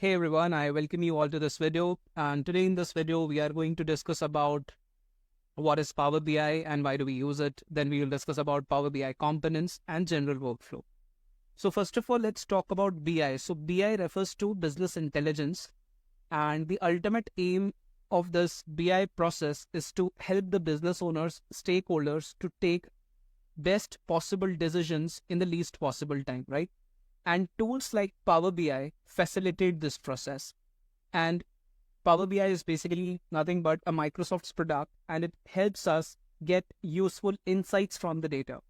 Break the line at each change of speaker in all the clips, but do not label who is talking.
Hey everyone, I welcome you all to this video. And today in this video, we are going to discuss about what is Power BI and why do we use it. Then we will discuss about Power BI components and general workflow. So first of all, let's talk about BI. So BI refers to business intelligence, and the ultimate aim of this BI process is to help the business owners, stakeholders to take best possible decisions in the least possible time, right? And tools like Power BI facilitate this process. And Power BI is basically nothing but a Microsoft's product, and it helps us get useful insights from the data.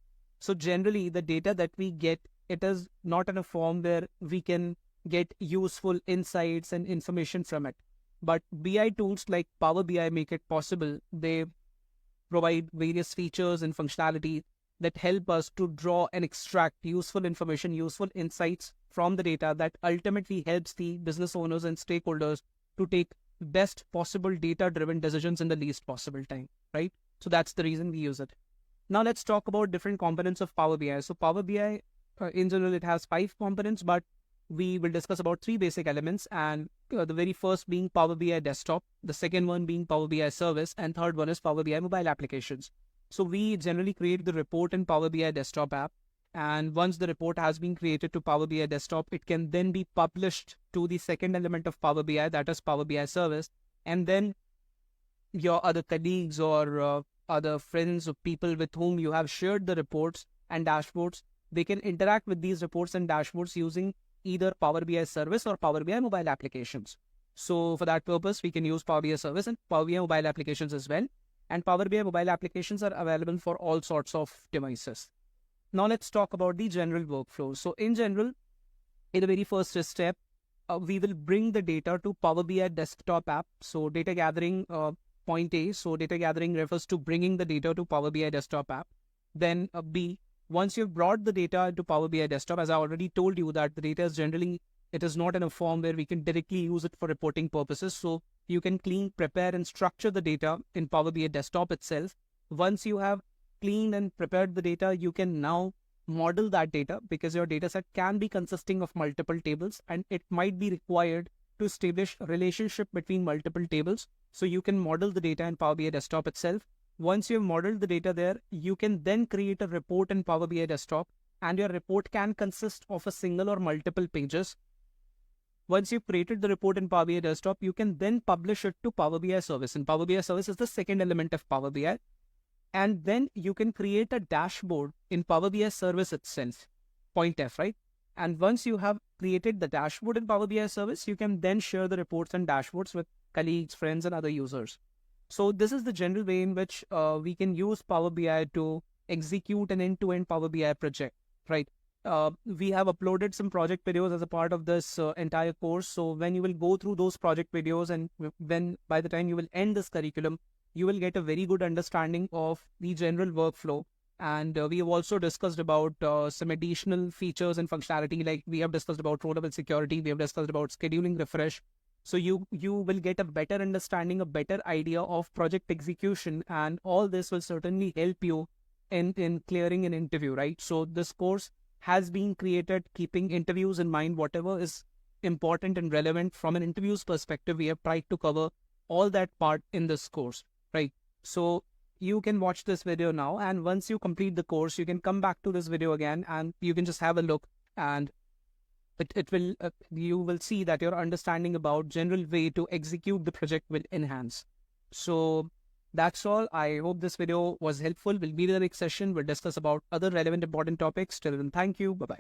So generally, the data that we get, it is not in a form where we can get useful insights and information from it. But BI tools like Power BI make it possible. They provide various features and functionality that help us to draw and extract useful information, useful insights from the data that ultimately helps the business owners and stakeholders to take best possible data-driven decisions in the least possible time, right? So that's the reason we use it. Now let's talk about different components of Power BI. So Power BI, in general, it has 5 components, but we will discuss about 3 basic elements, and the very first being Power BI Desktop, the second one being Power BI Service, and third one is Power BI Mobile Applications. So we generally create the report in Power BI Desktop app, and once the report has been created to Power BI Desktop, it can then be published to the second element of Power BI, that is Power BI Service, and then your other colleagues or other friends or people with whom you have shared the reports and dashboards, they can interact with these reports and dashboards using either Power BI Service or Power BI Mobile Applications. So for that purpose, we can use Power BI Service and Power BI Mobile Applications as well. And Power BI Mobile Applications are available for all sorts of devices. Now let's talk about the general workflow. So in general, in the very first step, we will bring the data to Power BI Desktop app. So data gathering, point A. So data gathering refers to bringing the data to Power BI Desktop app. Then B, once you've brought the data to Power BI Desktop, as I already told you that the data is generally, it is not in a form where we can directly use it for reporting purposes. So you can clean, prepare, and structure the data in Power BI Desktop itself. Once you have cleaned and prepared the data, you can now model that data, because your data set can be consisting of multiple tables, and it might be required to establish a relationship between multiple tables. So you can model the data in Power BI Desktop itself. Once you've modeled the data there, you can then create a report in Power BI Desktop, and your report can consist of a single or multiple pages. Once you've created the report in Power BI Desktop, you can then publish it to Power BI Service. And Power BI Service is the second element of Power BI. And then you can create a dashboard in Power BI Service itself, point F, right? And once you have created the dashboard in Power BI Service, you can then share the reports and dashboards with colleagues, friends, and other users. So this is the general way in which we can use Power BI to execute an end-to-end Power BI project, right? We have uploaded some project videos as a part of this entire course. So when you will go through those project videos, and when by the time you will end this curriculum, you will get a very good understanding of the general workflow. And we have also discussed about some additional features and functionality, like we have discussed about row-level security, we have discussed about scheduling refresh. So you will get a better understanding, a better idea of project execution, and all this will certainly help you in clearing an interview, right? So this course has been created keeping interviews in mind. Whatever is important and relevant from an interview's perspective, we have tried to cover all that part in this course, right? So you can watch this video now, and once you complete the course, you can come back to this video again, and you can just have a look, and it will you will see that your understanding about general way to execute the project will enhance. So that's all. I hope this video was helpful. We'll meet in the next session. We'll discuss about other relevant important topics. Till then, thank you. Bye-bye.